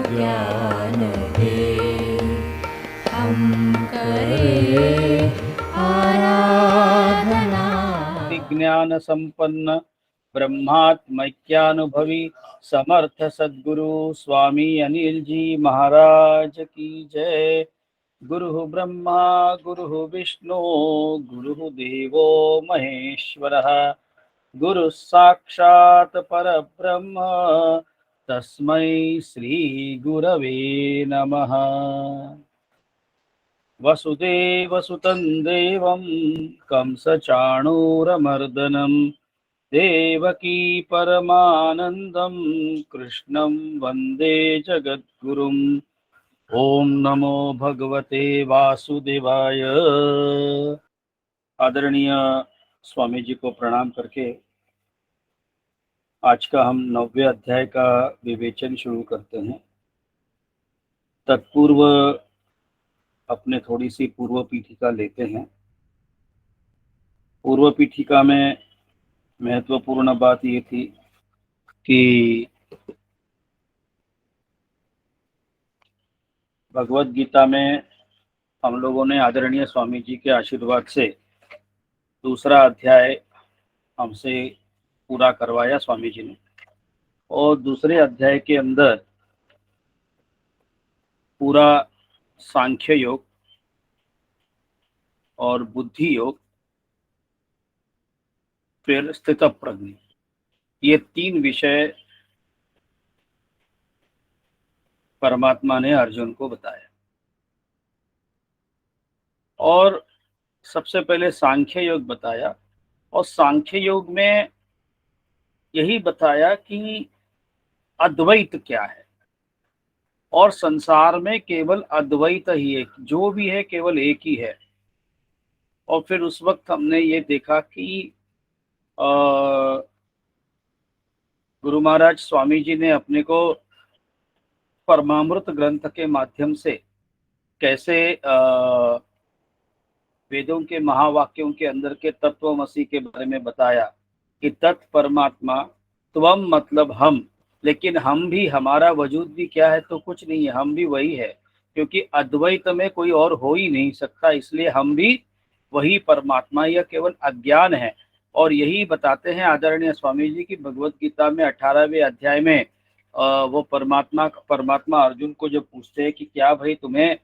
ज्ञान दे, हम करें आराधना। ज्ञान संपन्न ब्रह्मात्मैक्यानुभवी समर्थ सद्गुरु स्वामी अनिल जी महाराज की जय। गुरु ब्रह्मा गुरु विष्णु गुरु देवो महेश्वरः, गुरु साक्षात् परब्रह्म तस्मै श्री गुरवे नमः। वसुदेवसुतं देवं कंसचाणूरमर्दनं देवकी परमानन्दं कृष्णं वन्दे जगद्गुरुम्। ओम नमो भगवते वासुदेवाय। आदरणीय स्वामी जी को प्रणाम करके आज का हम 9वें अध्याय का विवेचन शुरू करते हैं। तत्पूर्व अपने थोड़ी सी पूर्व पीठिका लेते हैं। पूर्व पीठिका में महत्वपूर्ण बात ये थी कि भगवत गीता में हम लोगों ने आदरणीय स्वामी जी के आशीर्वाद से दूसरा अध्याय हमसे पूरा करवाया स्वामी जी ने, और दूसरे अध्याय के अंदर पूरा सांख्य योग और बुद्धि योग फिर स्थित प्रज्ञ, ये 3 विषय परमात्मा ने अर्जुन को बताया। और सबसे पहले सांख्य योग बताया, और सांख्य योग में यही बताया कि अद्वैत क्या है, और संसार में केवल अद्वैत ही एक, जो भी है केवल एक ही है। और फिर उस वक्त हमने ये देखा कि गुरु महाराज स्वामी जी ने अपने को परमामृत ग्रंथ के माध्यम से कैसे वेदों के महावाक्यों के अंदर के तत्वमसि के बारे में बताया कि तत्परमात्मा त्वम मतलब हम, लेकिन हम भी, हमारा वजूद भी क्या है, तो कुछ नहीं है, हम भी वही है, क्योंकि अद्वैत में कोई और हो ही नहीं सकता, इसलिए हम भी वही परमात्मा, यह केवल अज्ञान है। और यही बताते हैं आदरणीय स्वामी जी की भगवत गीता में 18वें अध्याय में वो परमात्मा अर्जुन को जब पूछते हैं कि क्या भाई तुम्हें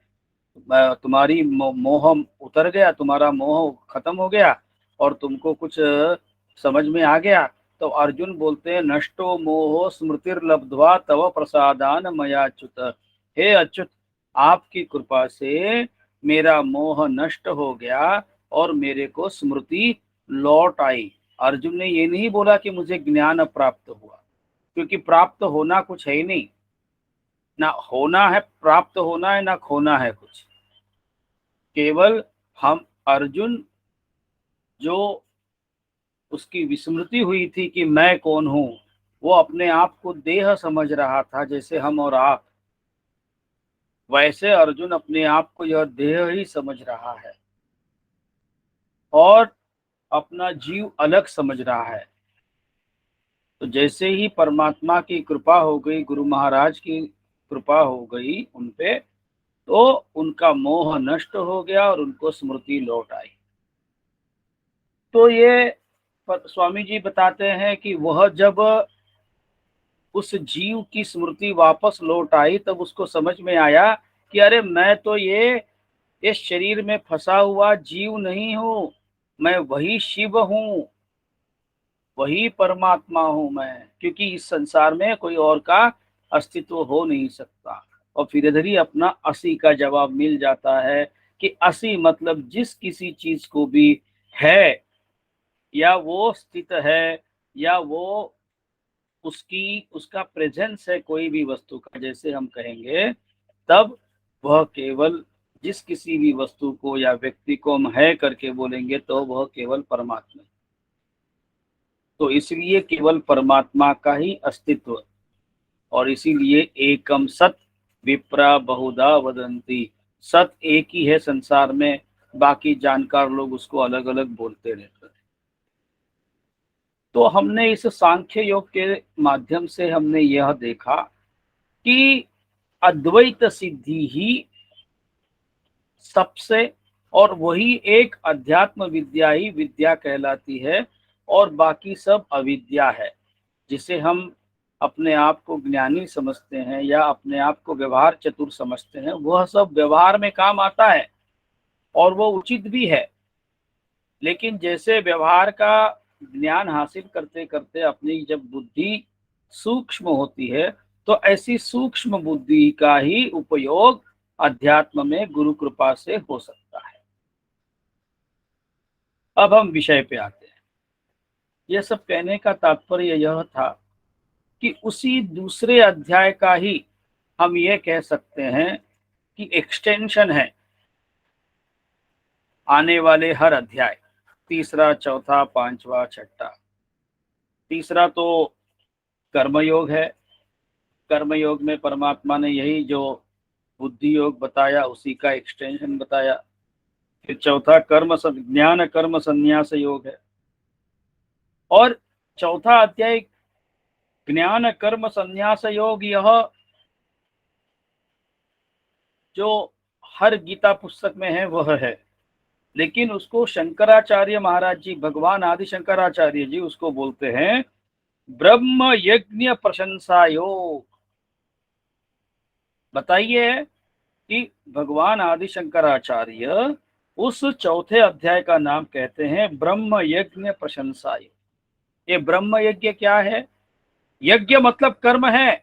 तुम्हारी मोह उतर गया, तुम्हारा मोह खत्म हो गया और तुमको कुछ समझ में आ गया, तो अर्जुन बोलते हैं नष्टो मोहो स्मृतिर्लब्ध्वा तव प्रसादान मयाच्युत। हे अच्युत, आपकी कृपा से मेरा मोह नष्ट हो गया और मेरे को स्मृति लौट आई। अर्जुन ने ये नहीं बोला कि मुझे ज्ञान प्राप्त हुआ, क्योंकि प्राप्त होना कुछ है ही नहीं, ना होना है, प्राप्त होना है, ना खोना है कुछ। केवल हम अर्जुन जो उसकी विस्मृति हुई थी कि मैं कौन हूं, वो अपने आप को देह समझ रहा था, जैसे हम और आप, वैसे अर्जुन अपने आप को यह देह ही समझ रहा है और अपना जीव अलग समझ रहा है। तो जैसे ही परमात्मा की कृपा हो गई, गुरु महाराज की कृपा हो गई उन पे, तो उनका मोह नष्ट हो गया और उनको स्मृति लौट आई। तो ये स्वामी जी बताते हैं कि वह जब उस जीव की स्मृति वापस लौट आई, तब उसको समझ में आया कि अरे मैं तो ये इस शरीर में फंसा हुआ जीव नहीं हूं, मैं वही शिव हूं, वही परमात्मा हूं मैं, क्योंकि इस संसार में कोई और का अस्तित्व हो नहीं सकता। और फिर इधर ही अपना असी का जवाब मिल जाता है कि असी मतलब जिस किसी चीज को भी है, या वो स्थित है, या वो उसका प्रेजेंस है कोई भी वस्तु का, जैसे हम कहेंगे, तब वह केवल जिस किसी भी वस्तु को या व्यक्ति को हम है करके बोलेंगे तो वह केवल परमात्मा। तो इसलिए केवल परमात्मा का ही अस्तित्व, और इसीलिए एकम सत विप्रा बहुधा वदंती, सत एक ही है संसार में, बाकी जानकार लोग उसको अलग अलग बोलते रहते हैं। तो हमने इस सांख्य योग के माध्यम से हमने यह देखा कि अद्वैत सिद्धि ही सबसे, और वही एक अध्यात्म विद्या ही विद्या कहलाती है, और बाकी सब अविद्या है। जिसे हम अपने आप को ज्ञानी समझते हैं या अपने आप को व्यवहार चतुर समझते हैं, वह सब व्यवहार में काम आता है और वो उचित भी है। लेकिन जैसे व्यवहार का ज्ञान हासिल करते करते अपनी जब बुद्धि सूक्ष्म होती है, तो ऐसी सूक्ष्म बुद्धि का ही उपयोग अध्यात्म में गुरु कृपा से हो सकता है। अब हम विषय पे आते हैं। यह सब कहने का तात्पर्य यह था कि उसी दूसरे अध्याय का ही हम ये कह सकते हैं कि एक्सटेंशन है आने वाले हर अध्याय, तीसरा, चौथा, पांचवा, छठा। तीसरा तो कर्मयोग है। कर्मयोग में परमात्मा ने यही जो बुद्धि योग बताया उसी का एक्सटेंशन बताया। फिर चौथा ज्ञान कर्म संन्यास योग है, और चौथा अध्याय ज्ञान कर्म संन्यास योग यह जो हर गीता पुस्तक में है वह है, लेकिन उसको शंकराचार्य महाराज जी, भगवान आदि शंकराचार्य जी उसको बोलते हैं ब्रह्म यज्ञ प्रशंसा योग। बताइए कि भगवान आदि शंकराचार्य उस चौथे अध्याय का नाम कहते हैं ब्रह्म यज्ञ प्रशंसा योग। ये ब्रह्म यज्ञ क्या है? यज्ञ मतलब कर्म है,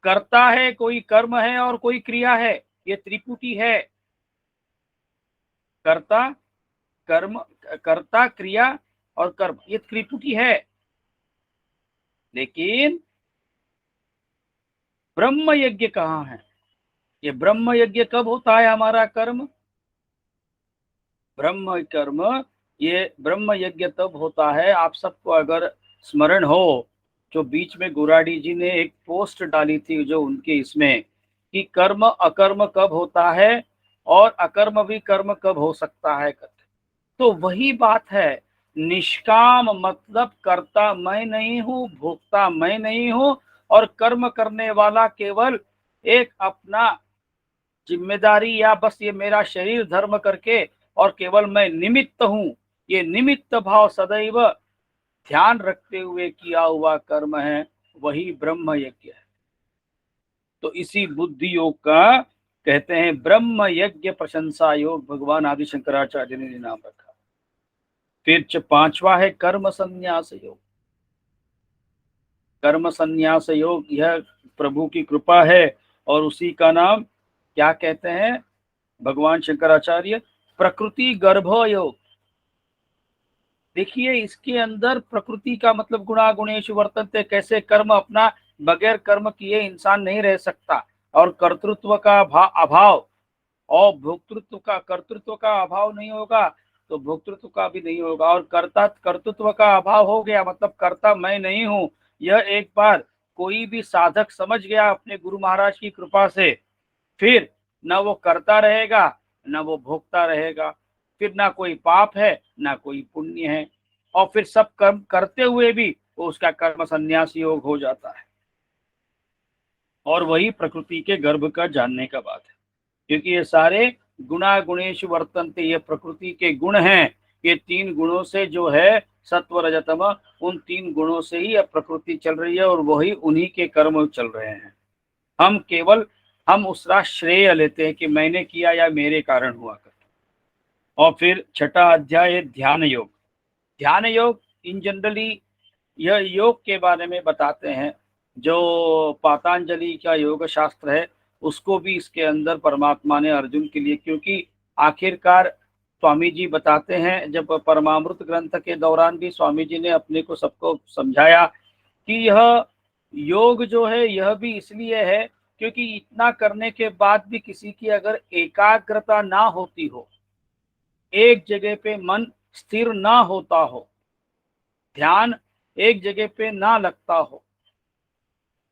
कर्ता है, कोई कर्म है और कोई क्रिया है, ये त्रिपुटी है। कर्ता, कर्म, कर्ता, क्रिया और कर्म, ये त्रिपुटी है। लेकिन ब्रह्म यज्ञ कहाँ है? ये ब्रह्म यज्ञ कब होता है हमारा कर्म? ब्रह्म कर्म, ये ब्रह्म यज्ञ तब होता है, आप सबको अगर स्मरण हो, जो बीच में गुराडी जी ने एक पोस्ट डाली थी जो उनके इसमें, कि कर्म अकर्म कब होता है और अकर्म भी कर्म कब हो सकता है। तो वही बात है, निष्काम मतलब कर्ता मैं नहीं हूँ, भोक्ता मैं नहीं हूँ, और कर्म करने वाला केवल एक अपना जिम्मेदारी या बस ये मेरा शरीर धर्म करके, और केवल मैं निमित्त हूँ, ये निमित्त भाव सदैव ध्यान रखते हुए किया हुआ कर्म है, वही ब्रह्म यज्ञ है। तो इसी बुद्धि योग का कहते हैं ब्रह्म यज्ञ प्रशंसा योग, भगवान आदि शंकराचार्य ने नाम रखा। फिर पांचवा है कर्म संन्यास योग। कर्म संन्यास योग यह प्रभु की कृपा है, और उसी का नाम क्या कहते हैं भगवान शंकराचार्य? प्रकृति गर्भ योग। देखिए इसके अंदर प्रकृति का मतलब गुणा गुणेश वर्तन्ते, कैसे कर्म अपना बगैर कर्म किए इंसान नहीं रह सकता, और कर्तृत्व का अभाव और भोक्तृत्व का, कर्तृत्व का अभाव नहीं होगा तो भोक्तृत्व का भी नहीं होगा, और कर्तृत्व का अभाव हो गया मतलब कर्ता मैं नहीं हूँ। यह एक बार कोई भी साधक समझ गया अपने गुरु महाराज की कृपा से, फिर न वो करता रहेगा न वो भोगता रहेगा, फिर ना कोई पाप है ना कोई पुण्य है, और फिर सब कर्म करते हुए भी वो उसका कर्म संन्यास योग हो जाता है। और वही प्रकृति के गर्भ का जानने का बात है, क्योंकि ये सारे गुणा गुणेश वर्तन्ते, ये प्रकृति के गुण हैं। ये तीन गुणों से जो है सत्व रजतम, उन तीन गुणों से ही अब प्रकृति चल रही है, और वही उन्हीं के कर्म चल रहे हैं। हम उसका श्रेय लेते हैं कि मैंने किया या मेरे कारण हुआ कर। और फिर छठा अध्याय ध्यान योग। ध्यान योग इन जनरली यह योग के बारे में बताते हैं, जो पातंजलि का योग शास्त्र है उसको भी इसके अंदर परमात्मा ने अर्जुन के लिए, क्योंकि आखिरकार स्वामी जी बताते हैं, जब परमामृत ग्रंथ के दौरान भी स्वामी जी ने अपने को सबको समझाया कि यह योग जो है यह भी इसलिए है क्योंकि इतना करने के बाद भी किसी की अगर एकाग्रता ना होती हो, एक जगह पे मन स्थिर ना होता हो, ध्यान एक जगह पे ना लगता हो,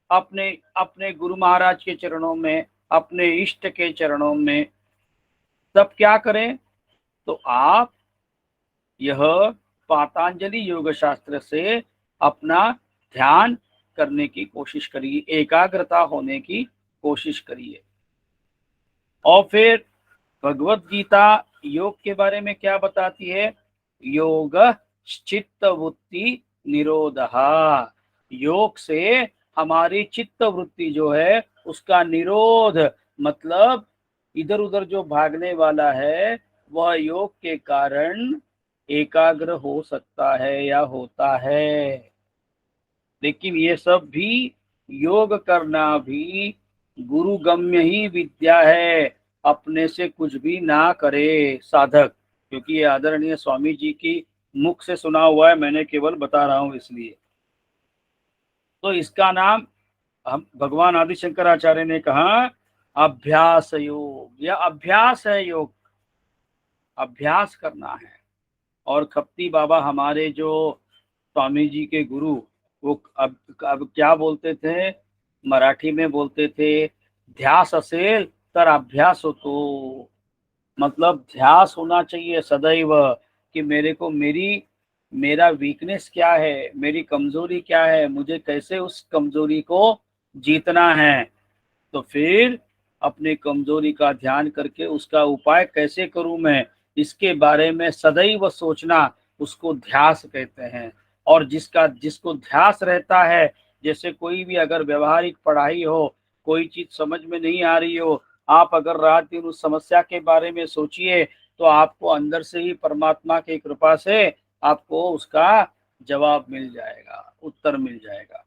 अपने अपने गुरु महाराज के चरणों में, अपने इष्ट के चरणों में, तब क्या करें? तो आप यह पातंजलि योग शास्त्र से अपना ध्यान करने की कोशिश करिए, एकाग्रता होने की कोशिश करिए। और फिर भगवत गीता योग के बारे में क्या बताती है? योग चित्त वृत्ति निरोधः। योग से हमारी चित्त वृत्ति जो है उसका निरोध, मतलब इधर उधर जो भागने वाला है वह योग के कारण एकाग्र हो सकता है या होता है। लेकिन ये सब भी, योग करना भी गुरुगम्य ही विद्या है, अपने से कुछ भी ना करे साधक। क्योंकि ये आदरणीय स्वामी जी की मुख से सुना हुआ है, मैंने केवल बता रहा हूं इसलिए। तो इसका नाम हम भगवान आदि शंकराचार्य ने कहा अभ्यास योग। यह अभ्यास है, योग अभ्यास करना है। और खप्ती बाबा हमारे जो स्वामी जी के गुरु, वो अब क्या बोलते थे, मराठी में बोलते थे, ध्यास असेल तर अभ्यास होतो। मतलब ध्यास होना चाहिए सदैव कि मेरे को मेरा वीकनेस क्या है, मेरी कमजोरी क्या है, मुझे कैसे उस कमजोरी को जीतना है। तो फिर अपनी कमजोरी का ध्यान करके उसका उपाय कैसे करूं मैं, इसके बारे में सदैव सोचना, उसको ध्यास कहते हैं। और जिसको ध्यास रहता है, जैसे कोई भी अगर व्यवहारिक पढ़ाई हो, कोई चीज समझ में नहीं आ रही हो, आप अगर रात दिन उस समस्या के बारे में सोचिए तो आपको अंदर से ही परमात्मा की कृपा से आपको उसका जवाब मिल जाएगा, उत्तर मिल जाएगा।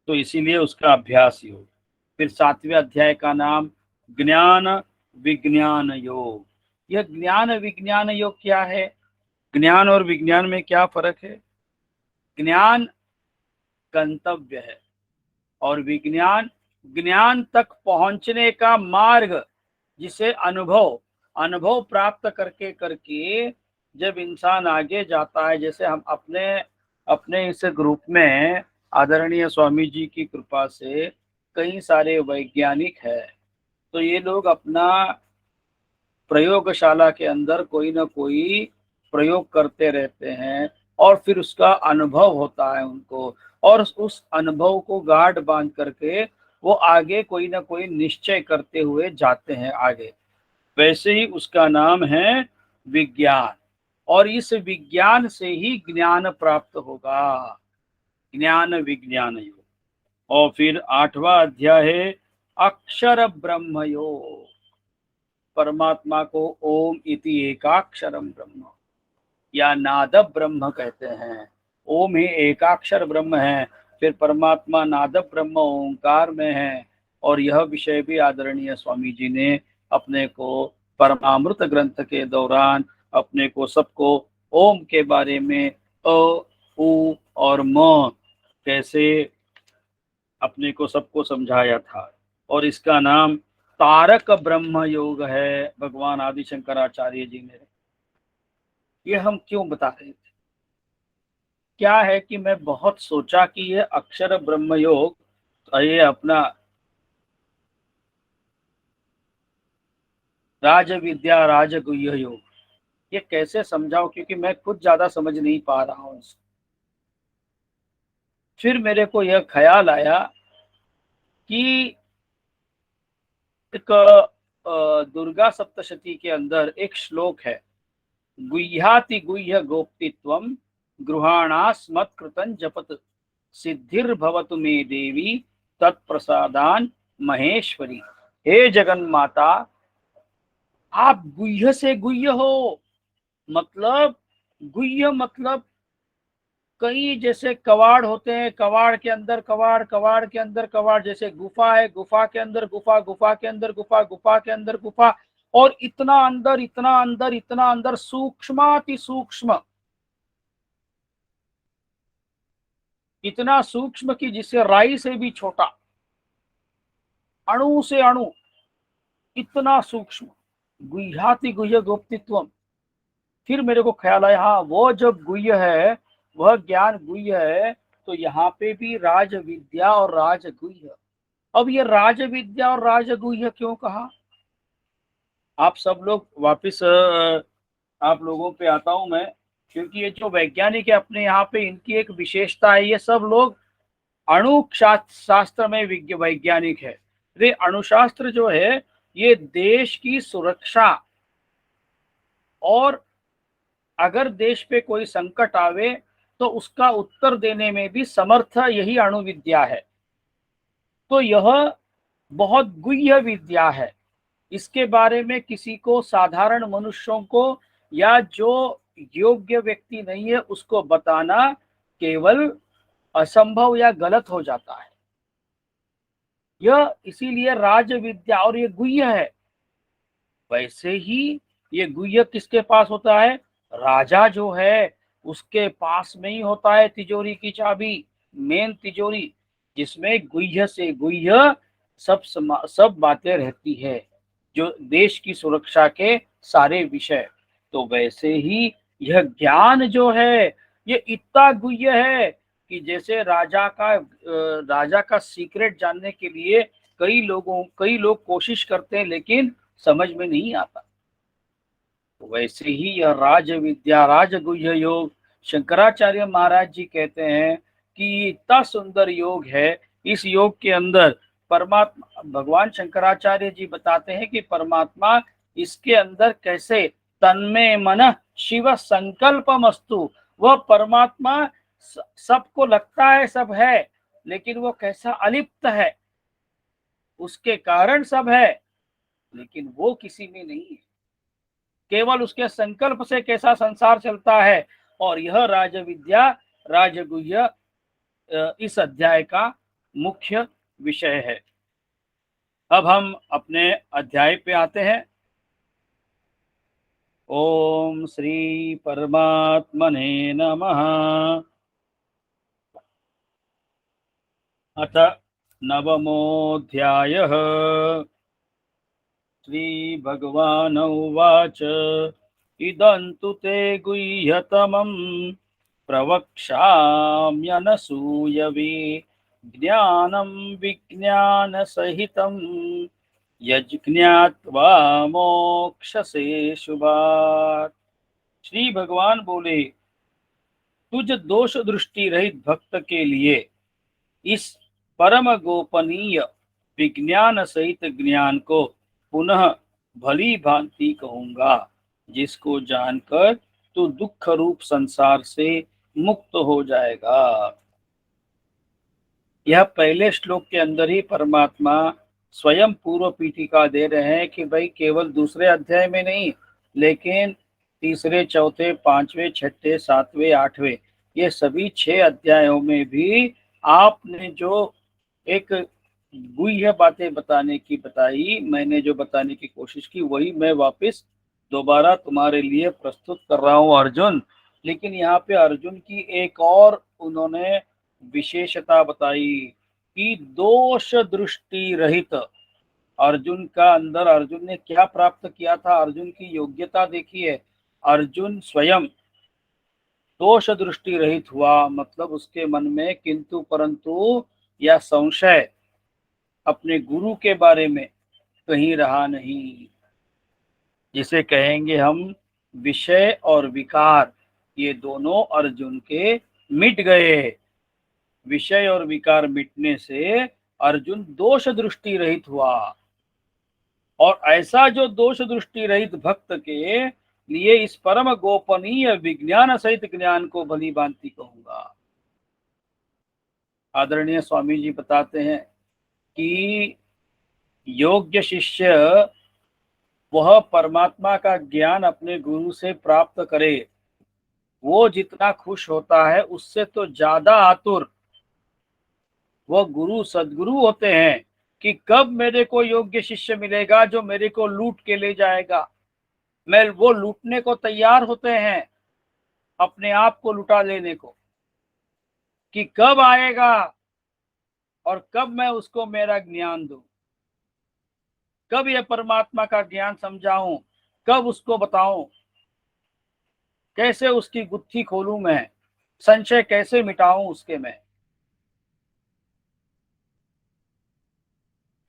तो इसीलिए उसका अभ्यास ही हो। फिर 7वें अध्याय का नाम ज्ञान विज्ञान योग। यह ज्ञान विज्ञान योग क्या है? ज्ञान और विज्ञान में क्या फर्क है? ज्ञान गंतव्य है और विज्ञान ज्ञान तक पहुंचने का मार्ग, जिसे अनुभव अनुभव प्राप्त करके करके जब इंसान आगे जाता है। जैसे हम अपने अपने इस ग्रुप में आदरणीय स्वामी जी की कृपा से कई सारे वैज्ञानिक हैं। तो ये लोग अपना प्रयोगशाला के अंदर कोई ना कोई प्रयोग करते रहते हैं और फिर उसका अनुभव होता है उनको, और उस अनुभव को गांठ बांध करके वो आगे कोई ना कोई निश्चय करते हुए जाते हैं आगे। वैसे ही उसका नाम है विज्ञान, और इस विज्ञान से ही ज्ञान प्राप्त होगा। ज्ञान विज्ञान योग। और फिर 8वां अध्याय है अक्षर ब्रह्म योग। परमात्मा को ओम इति एकाक्षरम ब्रह्म या नाद ब्रह्म कहते हैं। ओम ही एकाक्षर ब्रह्म है, फिर परमात्मा नाद ब्रह्म ओंकार में है। और यह विषय भी आदरणीय स्वामी जी ने अपने को परमामृत ग्रंथ के दौरान अपने को सबको ओम के बारे में अ उ और म कैसे अपने को सबको समझाया था। और इसका नाम तारक ब्रह्म योग है, भगवान आदि शंकराचार्य जी ने। ये हम क्यों बता रहे थे? क्या है कि मैं बहुत सोचा कि ये अक्षर ब्रह्म योग, ये अपना राज विद्या राजगुह्य योग, ये कैसे समझाऊं, क्योंकि मैं खुद ज्यादा समझ नहीं पा रहा हूं इसको। फिर मेरे को यह ख्याल आया कि एक दुर्गा सप्तशती के अंदर एक श्लोक है, गुह्याति गुह्य गोप्तित्वम गृहाणास्मत्कृतं जपत सिद्धिर्भवतु मे देवी तत्प्रसादान महेश्वरी। हे जगन माता, आप गुह्य से गुह्य हो। मतलब गुह्य मतलब कई जैसे कवाड़ होते हैं, कवाड़ के अंदर कवाड़, कवाड़ के अंदर कवाड़, जैसे गुफा है, गुफा के अंदर गुफा, गुफा के अंदर गुफा, गुफा के अंदर गुफा, और इतना अंदर इतना अंदर इतना अंदर, सूक्ष्माति सूक्ष्म, इतना सूक्ष्म कि जिसे राई से भी छोटा, अणु से अणु, इतना सूक्ष्म। गुह्याति गुह्य गोप्तित्व। फिर मेरे को ख्याल आया, हाँ वो जब गुह्य है, वह ज्ञान गुह्य है, तो यहाँ पे भी राज विद्या और राज गुह्य। अब ये राज विद्या और राज गुह्य क्यों कहा? आप सब लोग वापिस आप लोगों पे आता हूं मैं, क्योंकि ये जो वैज्ञानिक है अपने यहाँ पे, इनकी एक विशेषता है, ये सब लोग अणु शास्त्र में वैज्ञानिक है, वे अणुशास्त्र जो है ये देश की सुरक्षा, और अगर देश पे कोई संकट आवे तो उसका उत्तर देने में भी समर्थ यही अणुविद्या है। तो यह बहुत गुह्य विद्या है। इसके बारे में किसी को, साधारण मनुष्यों को या जो योग्य व्यक्ति नहीं है उसको बताना केवल असंभव या गलत हो जाता है। यह इसीलिए राज विद्या, और ये गुह्य है। वैसे ही ये गुह्य किसके पास होता है? राजा जो है उसके पास में ही होता है तिजोरी की चाबी, मेन तिजोरी, जिसमें गुह्य से गुह्य सब बातें रहती है, जो देश की सुरक्षा के सारे विषय। तो वैसे ही यह ज्ञान जो है ये इतना गुह्य है कि जैसे राजा का सीक्रेट जानने के लिए कई लोग कोशिश करते हैं लेकिन समझ में नहीं आता। तो वैसे ही यह राज विद्या, राजगुह्य योग, शंकराचार्य महाराज जी कहते हैं कि इतना सुंदर योग है। इस योग के अंदर परमात्मा, भगवान शंकराचार्य जी बताते हैं कि परमात्मा इसके अंदर कैसे तन्मे मन शिव संकल्पमस्तु, वह परमात्मा सबको लगता है सब है, लेकिन वो कैसा अलिप्त है, उसके कारण सब है लेकिन वो किसी में नहीं है, केवल उसके संकल्प से कैसा संसार चलता है। और यह राज विद्या, राजगुह्य इस अध्याय का मुख्य विषय है। अब हम अपने अध्याय पे आते हैं। ओम श्री परमात्मने नमः। अथ नवमोऽध्यायः। श्रीभगवानुवाच इदं तु ते गुह्यतमं प्रवक्ष्याम्यनसूयवे, ज्ञानं विज्ञानसहितं यज्ञात्वा मोक्षसे शुभात्। श्री भगवान बोले, तुझ दोष दृष्टि रहित भक्त के लिए इस परम गोपनीय विज्ञान सहित ज्ञान को पुनः भली भांति कहूंगा, जिसको जानकर तू दुख रूप संसार से मुक्त हो जाएगा। यह पहले श्लोक के अंदर ही परमात्मा स्वयं पूर्व पीठिका दे रहे हैं कि भाई केवल दूसरे अध्याय में नहीं, लेकिन तीसरे, चौथे, पांचवें, छठे, सातवें, आठवें, ये सभी 6 अध्यायों में भी आपने जो एक गुह्य बातें बताने की बताई, मैंने जो बताने की कोशिश की, वही मैं वापस दोबारा तुम्हारे लिए प्रस्तुत कर रहा हूँ अर्जुन। लेकिन यहाँ पे अर्जुन की एक और उन्होंने विशेषता बताई कि दोष दृष्टि रहित अर्जुन का अंदर, अर्जुन ने क्या प्राप्त किया था, अर्जुन की योग्यता देखिए। अर्जुन स्वयं दोष दृष्टि रहित हुआ, मतलब उसके मन में किंतु परंतु या संशय अपने गुरु के बारे में कहीं रहा नहीं। जिसे कहेंगे हम विषय और विकार, ये दोनों अर्जुन के मिट गए। विषय और विकार मिटने से अर्जुन दोष दृष्टि रहित हुआ। और ऐसा जो दोष दृष्टि रहित भक्त के लिए इस परम गोपनीय विज्ञान सहित ज्ञान को भली भांति कहूंगा। आदरणीय स्वामी जी बताते हैं कि योग्य शिष्य वह परमात्मा का ज्ञान अपने गुरु से प्राप्त करे, वो जितना खुश होता है उससे तो ज्यादा आतुर वह गुरु सद्गुरु होते हैं कि कब मेरे को योग्य शिष्य मिलेगा जो मेरे को लूट के ले जाएगा। मैं वो लूटने को तैयार होते हैं, अपने आप को लुटा लेने को, कि कब आएगा और कब मैं उसको मेरा ज्ञान दूं, कब यह परमात्मा का ज्ञान समझाऊं, कब उसको बताऊं, कैसे उसकी गुत्थी खोलूं, मैं संशय कैसे मिटाऊं उसके में।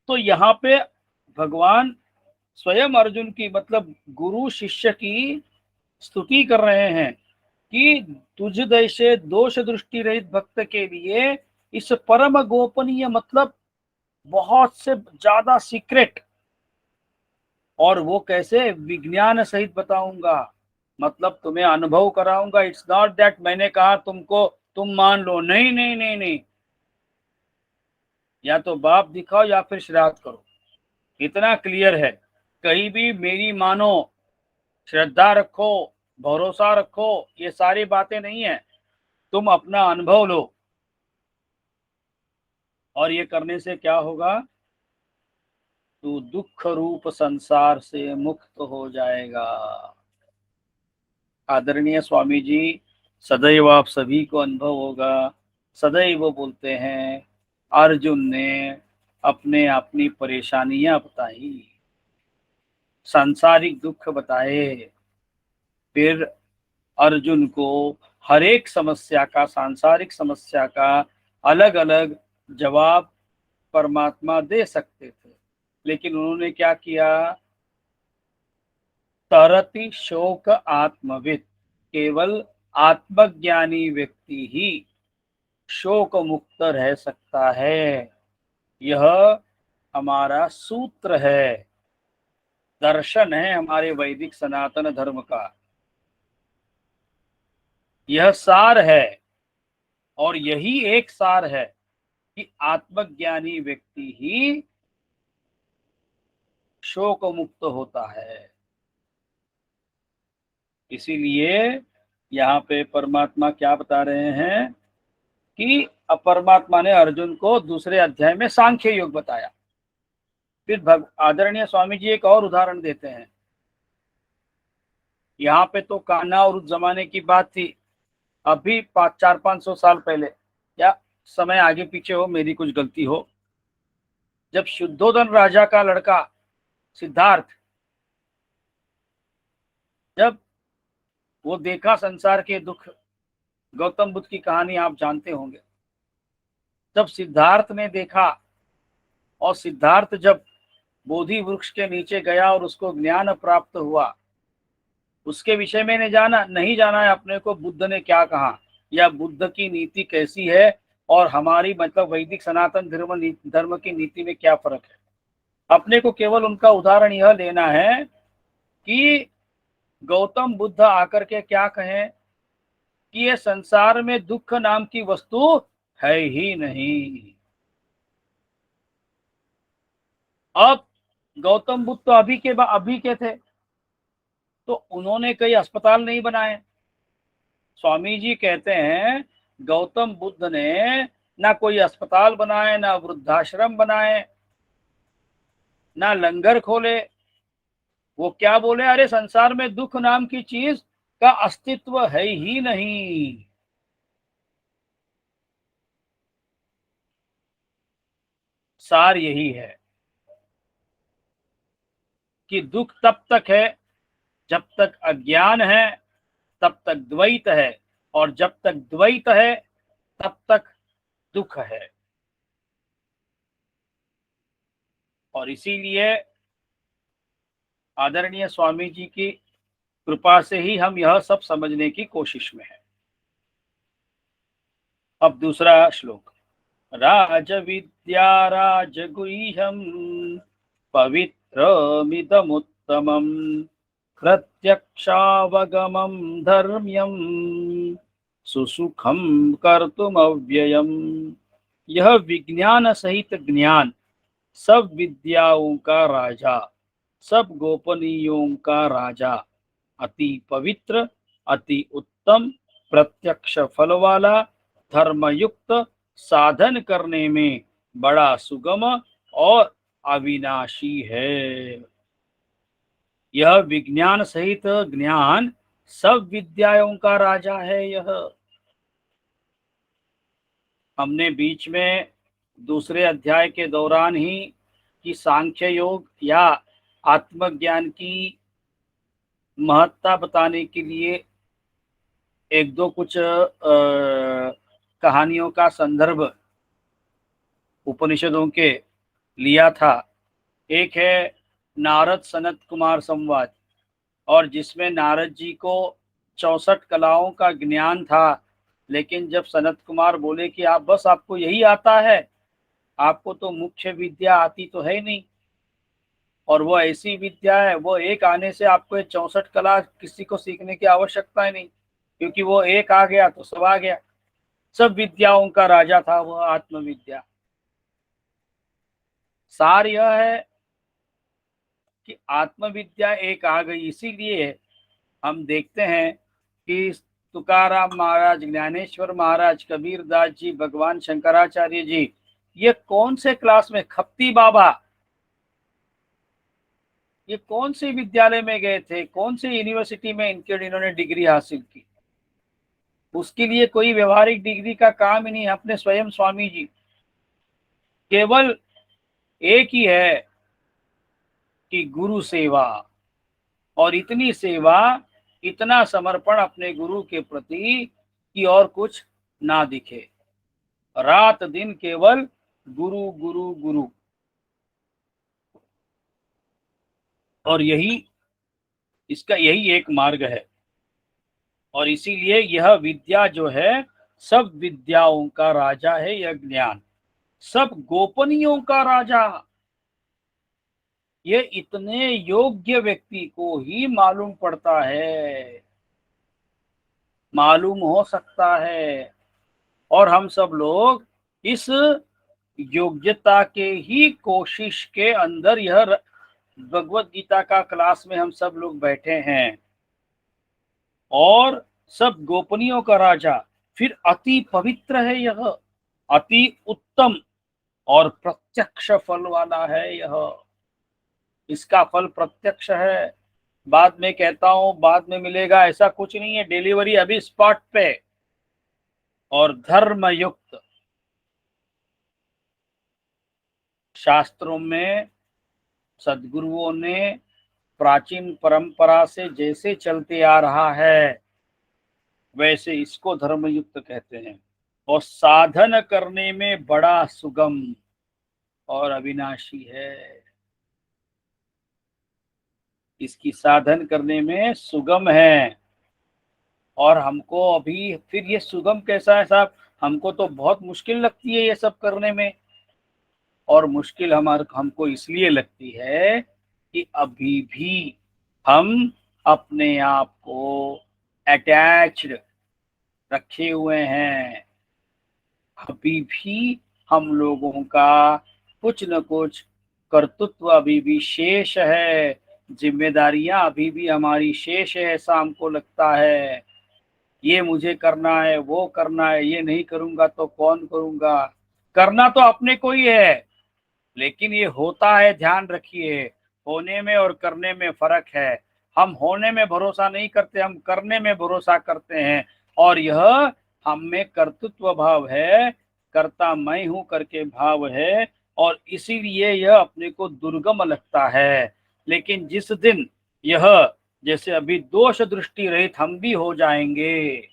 तो यहाँ पे भगवान स्वयं अर्जुन की, मतलब गुरु शिष्य की स्तुति कर रहे हैं कि तुझ जैसे दोष दृष्टि रहित भक्त के लिए इस परम गोपनीय, मतलब बहुत से ज्यादा सीक्रेट, और वो कैसे, विज्ञान सहित बताऊंगा, मतलब तुम्हें अनुभव कराऊंगा। इट्स नॉट दैट मैंने कहा तुमको तुम मान लो, नहीं नहीं नहीं नहीं, या तो बाप दिखाओ या फिर श्राद्ध करो, इतना क्लियर है। कहीं भी मेरी मानो, श्रद्धा रखो, भरोसा रखो, ये सारी बातें नहीं है, तुम अपना अनुभव लो। और ये करने से क्या होगा, तू दुख रूप संसार से मुक्त हो जाएगा। आदरणीय स्वामी जी, सदैव आप सभी को अनुभव होगा, सदैव वो बोलते हैं, अर्जुन ने अपने अपनी परेशानियां बताई, सांसारिक दुख बताए, फिर अर्जुन को हर एक समस्या का, सांसारिक समस्या का अलग अलग जवाब परमात्मा दे सकते थे, लेकिन उन्होंने क्या किया, तरति शोक आत्मविद, केवल आत्मज्ञानी व्यक्ति ही शोक मुक्त रह सकता है। यह हमारा सूत्र है, दर्शन है हमारे वैदिक सनातन धर्म का, यह सार है। और यही एक सार है कि आत्मज्ञानी व्यक्ति ही शोक मुक्त होता है। इसीलिए यहाँ पे परमात्मा क्या बता रहे हैं कि परमात्मा ने अर्जुन को दूसरे अध्याय में सांख्य योग बताया। फिर आदरणीय स्वामी जी एक और उदाहरण देते हैं। यहाँ पे तो कान्हा और उस जमाने की बात थी, अभी 400-500 साल पहले, या समय आगे पीछे हो, मेरी कुछ गलती हो, जब शुद्धोधन राजा का लड़का सिद्धार्थ, जब वो देखा संसार के दुख, गौतम बुद्ध की कहानी आप जानते होंगे, जब सिद्धार्थ ने देखा, और सिद्धार्थ जब बोधि वृक्ष के नीचे गया और उसको ज्ञान प्राप्त हुआ, उसके विषय में नहीं जाना है अपने को बुद्ध ने क्या कहा, या बुद्ध की नीति कैसी है, और हमारी मतलब वैदिक सनातन धर्म की नीति में क्या फर्क है। अपने को केवल उनका उदाहरण यह लेना है कि गौतम बुद्ध आकर के क्या कहें कि ये संसार में दुख नाम की वस्तु है ही नहीं। अब गौतम बुद्ध तो अभी के थे, तो उन्होंने कई अस्पताल नहीं बनाए। स्वामी जी कहते हैं गौतम बुद्ध ने ना कोई अस्पताल बनाए, ना वृद्धाश्रम बनाए, ना लंगर खोले। वो क्या बोले, अरे संसार में दुख नाम की चीज का अस्तित्व है ही नहीं। सार यही है कि दुख तब तक है जब तक अज्ञान है, तब तक द्वैत है, और जब तक द्वैत है तब तक दुख है। और इसीलिए आदरणीय स्वामी जी की कृपा से ही हम यह सब समझने की कोशिश में है। अब दूसरा श्लोक, राज विद्या राजगुह्यम पवित्रमिदमुत्तमं प्रत्यक्षावगमं धर्म्यं सुसुखं कर्तुमव्ययम्। यह विज्ञान सहित ज्ञान, सब विद्याओं का राजा, सब गोपनीयों का राजा, अति पवित्र, अति उत्तम, प्रत्यक्ष फल वाला, धर्मयुक्त, साधन करने में बड़ा सुगम और अविनाशी है। यह विज्ञान सहित ज्ञान सब विद्याओं का राजा है। यह हमने बीच में दूसरे अध्याय के दौरान ही कि सांख्य योग या आत्मज्ञान की महत्ता बताने के लिए एक दो कुछ कहानियों का संदर्भ उपनिषदों के लिया था। एक है नारद सनत कुमार संवाद, और जिसमें नारद जी को 64 कलाओं का ज्ञान था, लेकिन जब सनत कुमार बोले कि आप बस आपको यही आता है, आपको तो मुख्य विद्या आती तो है नहीं, और वो ऐसी विद्या है, वो एक आने से आपको ये 64 कला किसी को सीखने की आवश्यकता ही नहीं, क्योंकि वो एक आ गया तो सब आ गया। सब विद्याओं का राजा था वह आत्मविद्या। सार यह है कि आत्मविद्या एक आ गई, इसीलिए हम देखते हैं कि तुकाराम महाराज, ज्ञानेश्वर महाराज, कबीर दास जी, भगवान शंकराचार्य जी, ये कौन से क्लास में, खप्ती बाबा, ये कौन से विद्यालय में गए थे, कौन से यूनिवर्सिटी में इन्होंने डिग्री हासिल की? उसके लिए कोई व्यवहारिक डिग्री का काम ही नहीं है। अपने स्वयं स्वामी जी, केवल एक ही है कि गुरु सेवा, और इतनी सेवा, इतना समर्पण अपने गुरु के प्रति कि और कुछ ना दिखे। रात दिन केवल गुरु गुरु गुरु, और यही एक मार्ग है। और इसीलिए यह विद्या जो है, सब विद्याओं का राजा है यह ज्ञान, सब गोपनीयों का राजा। ये इतने योग्य व्यक्ति को ही मालूम पड़ता है, मालूम हो सकता है। और हम सब लोग इस योग्यता के ही कोशिश के अंदर यह भगवत गीता का क्लास में हम सब लोग बैठे हैं। और सब गोपनीयों का राजा, फिर अति पवित्र है यह, अति उत्तम और प्रत्यक्ष फल वाला है यह। इसका फल प्रत्यक्ष है, बाद में कहता हूं, बाद में मिलेगा, ऐसा कुछ नहीं है। डिलीवरी अभी स्पॉट पे। और धर्म युक्त, शास्त्रों में सदगुरुओं ने प्राचीन परंपरा से जैसे चलते आ रहा है, वैसे इसको धर्मयुक्त कहते हैं। और साधन करने में बड़ा सुगम और अविनाशी है। इसकी साधन करने में सुगम है। और हमको अभी फिर ये सुगम कैसा है साहब, हमको तो बहुत मुश्किल लगती है ये सब करने में। और मुश्किल हमको इसलिए लगती है कि अभी भी हम अपने आप को अटैच्ड रखे हुए हैं। अभी भी हम लोगों का कुछ न कुछ कर्तृत्व अभी भी शेष है, जिम्मेदारियां अभी भी हमारी शेष है, ऐसा हमको लगता है। ये मुझे करना है, वो करना है, ये नहीं करूंगा तो कौन करूंगा। करना तो अपने को ही है, लेकिन ये होता है, ध्यान रखिए, होने में और करने में फर्क है। हम होने में भरोसा नहीं करते, हम करने में भरोसा करते हैं। और यह हम में कर्तृत्व भाव है, कर्ता मैं हूं करके भाव है, और इसीलिए यह अपने को दुर्गम लगता है। लेकिन जिस दिन यह, जैसे अभी दोष दृष्टि रहित हम भी हो जाएंगे,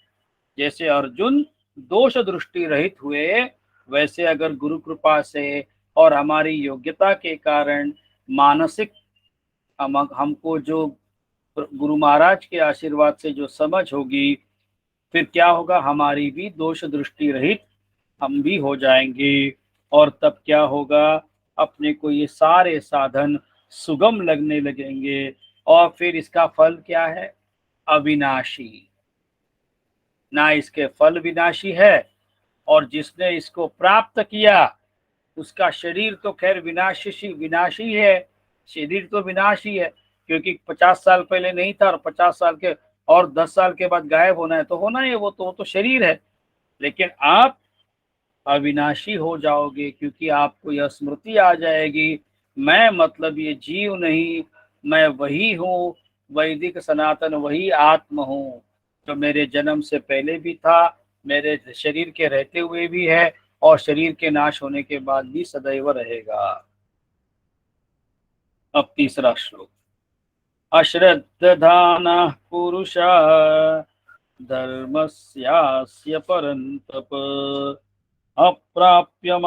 जैसे अर्जुन दोष दृष्टि रहित हुए, वैसे अगर गुरु कृपा से और हमारी योग्यता के कारण मानसिक हमको जो गुरु महाराज के आशीर्वाद से जो समझ होगी, फिर क्या होगा, हमारी भी दोष दृष्टि रहित हम भी हो जाएंगे। और तब क्या होगा, अपने को ये सारे साधन सुगम लगने लगेंगे। और फिर इसका फल क्या है, अविनाशी। ना इसके फल विनाशी है, और जिसने इसको प्राप्त किया उसका शरीर तो खैर विनाशी है, शरीर तो विनाशी है, क्योंकि 50 साल पहले नहीं था, और 50 साल के और 10 साल के बाद गायब होना है तो होना ही है, वो तो शरीर है। लेकिन आप अविनाशी हो जाओगे, क्योंकि आपको यह स्मृति आ जाएगी, मैं मतलब ये जीव नहीं, मैं वही हूँ, वैदिक सनातन वही आत्म हूँ, जो मेरे जन्म से पहले भी था, मेरे शरीर के रहते हुए भी है, और शरीर के नाश होने के बाद भी सदैव रहेगा। अब तीसरा श्लोक। अश्रद्धानः पुरुषा धर्मस्यास्य परन्तप अप्राप्य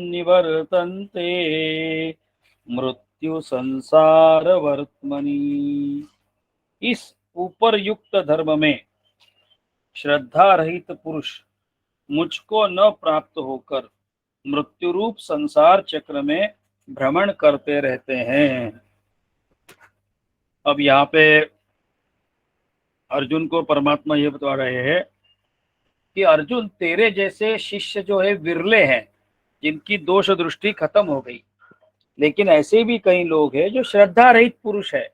निवर्तन्ते मृत्यु संसार वर्त्मनि। इस ऊपर युक्त धर्म में श्रद्धा रहित पुरुष मुझको न प्राप्त होकर मृत्यु रूप संसार चक्र में भ्रमण करते रहते हैं। अब यहाँ पे अर्जुन को परमात्मा ये बता रहे हैं कि अर्जुन, तेरे जैसे शिष्य जो है विरले हैं, जिनकी दोष दृष्टि खत्म हो गई। लेकिन ऐसे भी कई लोग हैं जो श्रद्धा रहित पुरुष है,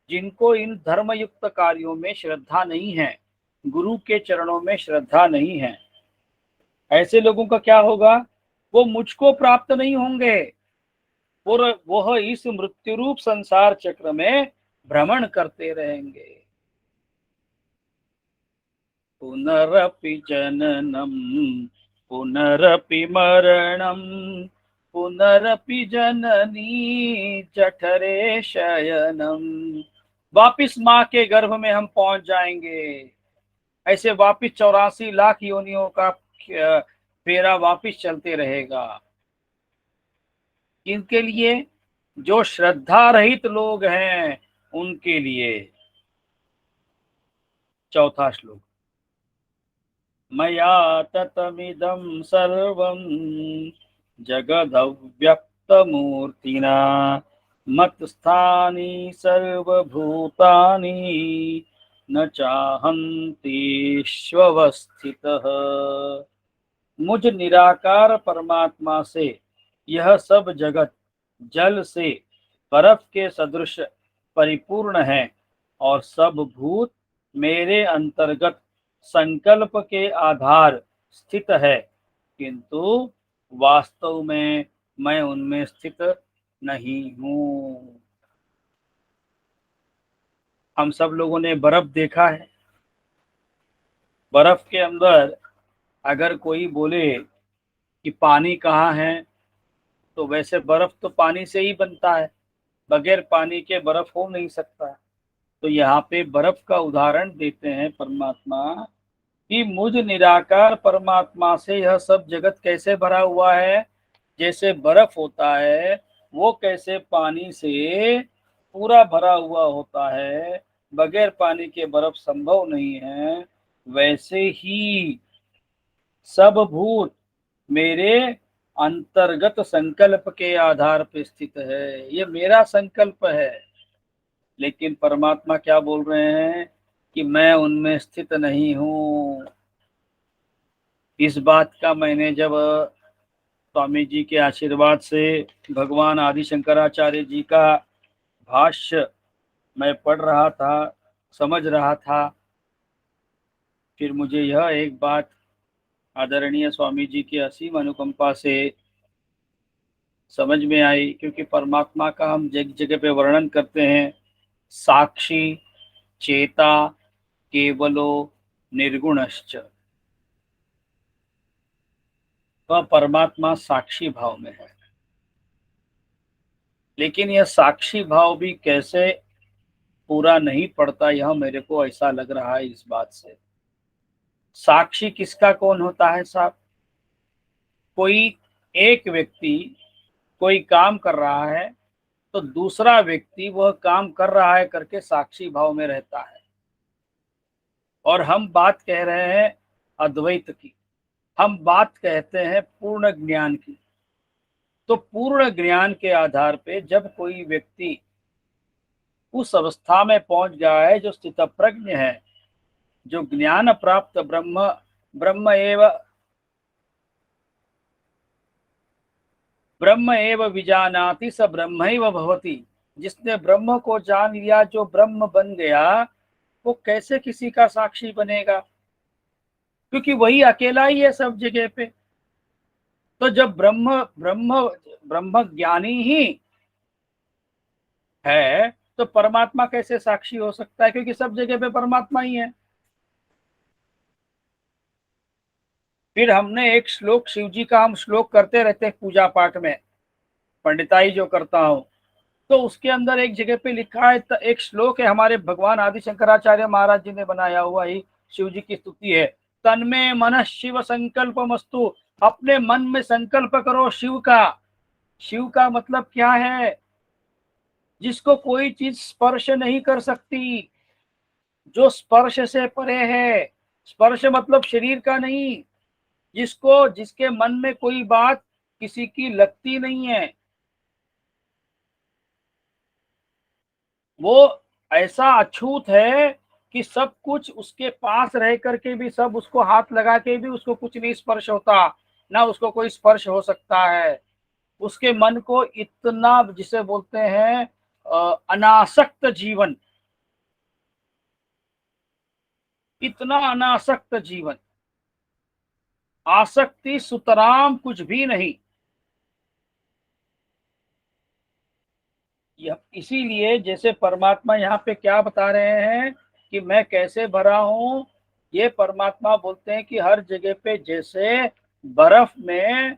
जिनको इन धर्मयुक्त कार्यों में श्रद्धा नहीं है, गुरु के चरणों में श्रद्धा नहीं है। ऐसे लोगों का क्या होगा? वो मुझको प्राप्त नहीं होंगे, और वह इस मृत्यु रूप संसार चक्र में भ्रमण करते रहेंगे। पुनरपि जननम पुनरपि मरणम पुनरपि जननी जठरे शयनम। वापिस माँ के गर्भ में हम पहुंच जाएंगे। ऐसे वापिस 84 लाख योनियों का फेरा वापिस चलते रहेगा। इनके लिए जो श्रद्धा रहित लोग हैं उनके लिए। चौथा श्लोक, मया ततमिदं सर्वं जगदव्यक्तमूर्तिना मत्स्थानि सर्वभूतानि न चाहन्तीष्वस्थितः। मुझ निराकार परमात्मा से यह सब जगत जल से बर्फ के सदृश परिपूर्ण है, और सब भूत मेरे अंतर्गत संकल्प के आधार स्थित है, किंतु वास्तव में मैं उनमें स्थित नहीं हूँ। हम सब लोगों ने बर्फ देखा है। बर्फ के अंदर अगर कोई बोले कि पानी कहाँ है, तो वैसे बर्फ तो पानी से ही बनता है, बगैर पानी के बर्फ हो नहीं सकता। तो यहाँ पे बर्फ का उदाहरण देते हैं परमात्मा कि मुझ निराकार परमात्मा से यह सब जगत कैसे भरा हुआ है। जैसे बर्फ होता है वो कैसे पानी से पूरा भरा हुआ होता है, बगैर पानी के बर्फ संभव नहीं है, वैसे ही सब भूत मेरे अंतर्गत संकल्प के आधार पर स्थित है। ये मेरा संकल्प है। लेकिन परमात्मा क्या बोल रहे हैं कि मैं उनमें स्थित नहीं हूँ। इस बात का मैंने जब स्वामी जी के आशीर्वाद से भगवान आदि शंकराचार्य जी का भाष्य मैं पढ़ रहा था, समझ रहा था, फिर मुझे यह एक बात आदरणीय स्वामी जी की असीम अनुकंपा से समझ में आई। क्योंकि परमात्मा का हम जगह जगह पे वर्णन करते हैं, साक्षी चेता केवलो निर्गुणश्च। तो परमात्मा साक्षी भाव में है। लेकिन यह साक्षी भाव भी कैसे पूरा नहीं पड़ता, यह मेरे को ऐसा लग रहा है इस बात से। साक्षी किसका कौन होता है साहब? कोई एक व्यक्ति कोई काम कर रहा है तो दूसरा व्यक्ति वह काम कर रहा है करके साक्षी भाव में रहता है। और हम बात कह रहे हैं अद्वैत की, हम बात कहते हैं पूर्ण ज्ञान की। तो पूर्ण ज्ञान के आधार पे जब कोई व्यक्ति उस अवस्था में पहुंच गया है जो स्थितप्रज्ञ है, जो ज्ञान प्राप्त ब्रह्म एव विजानाति स ब्रह्मैव भवति। जिसने ब्रह्म को जान लिया, जो ब्रह्म बन गया, वो कैसे किसी का साक्षी बनेगा? क्योंकि वही अकेला ही है सब जगह पे। तो जब ब्रह्म ब्रह्म ब्रह्म ज्ञानी ही है तो परमात्मा कैसे साक्षी हो सकता है? क्योंकि सब जगह पे परमात्मा ही है। फिर हमने एक श्लोक, शिव जी का हम श्लोक करते रहते हैं पूजा पाठ में, पंडिताई जो करता हूँ, तो उसके अंदर एक जगह पे लिखा है, एक श्लोक है हमारे भगवान आदि शंकराचार्य महाराज जी ने बनाया हुआ ही शिव जी की स्तुति है। तन्मे मन शिव संकल्प मस्तु। अपने मन में संकल्प करो शिव का। शिव का मतलब क्या है? जिसको कोई चीज स्पर्श नहीं कर सकती, जो स्पर्श से परे है। स्पर्श मतलब शरीर का नहीं। जिसके मन में कोई बात किसी की लगती नहीं है। वो ऐसा अछूत है कि सब कुछ उसके पास रह करके भी, सब उसको हाथ लगा के भी उसको कुछ नहीं स्पर्श होता, ना उसको कोई स्पर्श हो सकता है। उसके मन को इतना, जिसे बोलते हैं अनासक्त जीवन, इतना अनासक्त जीवन, आसक्ति सुतराम कुछ भी नहीं। इसीलिए जैसे परमात्मा यहाँ पे क्या बता रहे हैं कि मैं कैसे भरा हूं, ये परमात्मा बोलते हैं कि हर जगह पे जैसे बर्फ में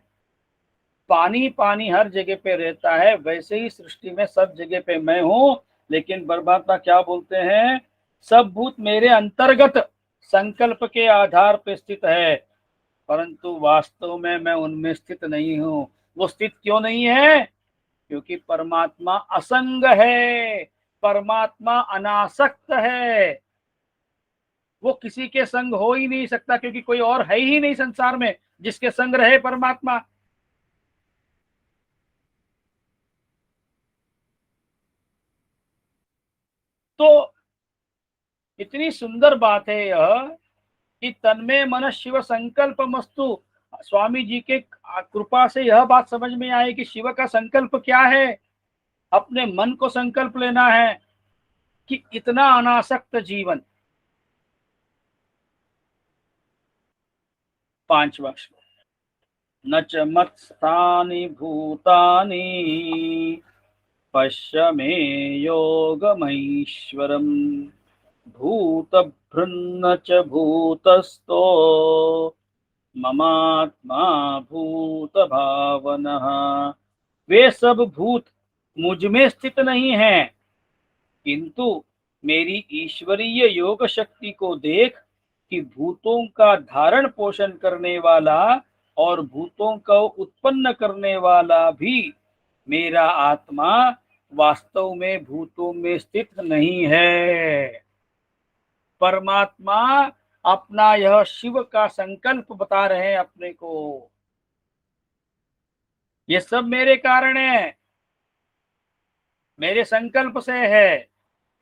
पानी पानी हर जगह पे रहता है, वैसे ही सृष्टि में सब जगह पे मैं हूं। लेकिन परमात्मा क्या बोलते हैं, सब भूत मेरे अंतर्गत संकल्प के आधार पे स्थित है, परंतु वास्तव में मैं उनमें स्थित नहीं हूं। वो स्थित क्यों नहीं है? क्योंकि परमात्मा असंग है, परमात्मा अनासक्त है। वो किसी के संग हो ही नहीं सकता, क्योंकि कोई और है ही नहीं संसार में जिसके संग रहे परमात्मा। तो इतनी सुंदर बात है यह कि तन्मे मन शिव संकल्प मस्तु। स्वामी जी के कृपा से यह बात समझ में आई कि शिव का संकल्प क्या है। अपने मन को संकल्प लेना है कि इतना अनासक्त जीवन। 5वां श्लोक, न च मत्स्थानि भूतानि पश्य मे योगमैश्वरम् भूतभृन्न च भूतस्थो ममात्मा भूत भावनः। वे सब भूत मुझ में स्थित नहीं हैं, किंतु मेरी ईश्वरीय योग शक्ति को देख कि भूतों का धारण पोषण करने वाला और भूतों को उत्पन्न करने वाला भी मेरा आत्मा वास्तव में भूतों में स्थित नहीं है। परमात्मा अपना यह शिव का संकल्प बता रहे हैं अपने को, ये सब मेरे कारण है, मेरे संकल्प से है।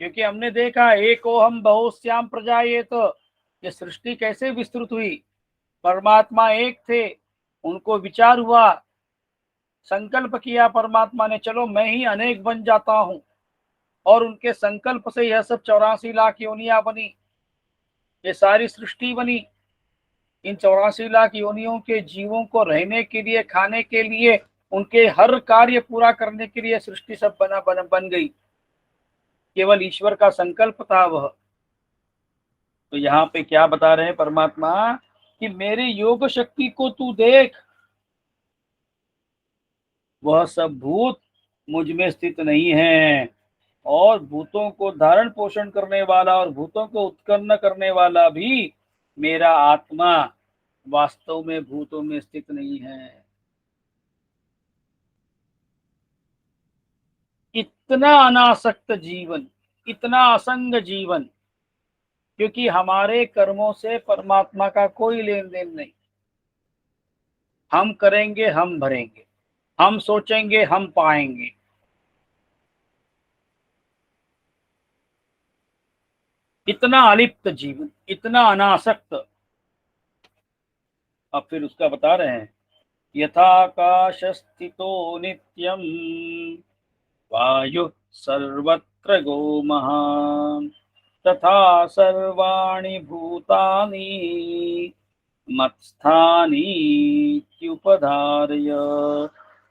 क्योंकि हमने देखा एको हम बहुश्याम प्रजा, ये तो ये सृष्टि कैसे विस्तृत हुई। परमात्मा एक थे, उनको विचार हुआ, संकल्प किया परमात्मा ने, चलो मैं ही अनेक बन जाता हूं, और उनके संकल्प से यह सब 84 लाख योनियां बनी, ये सारी सृष्टि बनी। इन 84 लाख योनियों के जीवों को रहने के लिए, खाने के लिए, उनके हर कार्य पूरा करने के लिए सृष्टि सब बन गई। केवल ईश्वर का संकल्प था वह। तो यहाँ पे क्या बता रहे हैं परमात्मा कि मेरे योग शक्ति को तू देख, वह सब भूत मुझ में स्थित नहीं है, और भूतों को धारण पोषण करने वाला और भूतों को उत्पन्न करने वाला भी मेरा आत्मा वास्तव में भूतों में स्थित नहीं है। इतना अनासक्त जीवन, इतना असंग जीवन, क्योंकि हमारे कर्मों से परमात्मा का कोई लेन देन नहीं। हम करेंगे हम भरेंगे, हम सोचेंगे हम पाएंगे। इतना अलिप्त जीवन, इतना अनासक्त। अब फिर उसका बता रहे हैं, यथाकाश स्थितो नित्यम वायु सर्वत्र गो महान तथा सर्वाणि भूतानि मत्स्थानी उपधारय।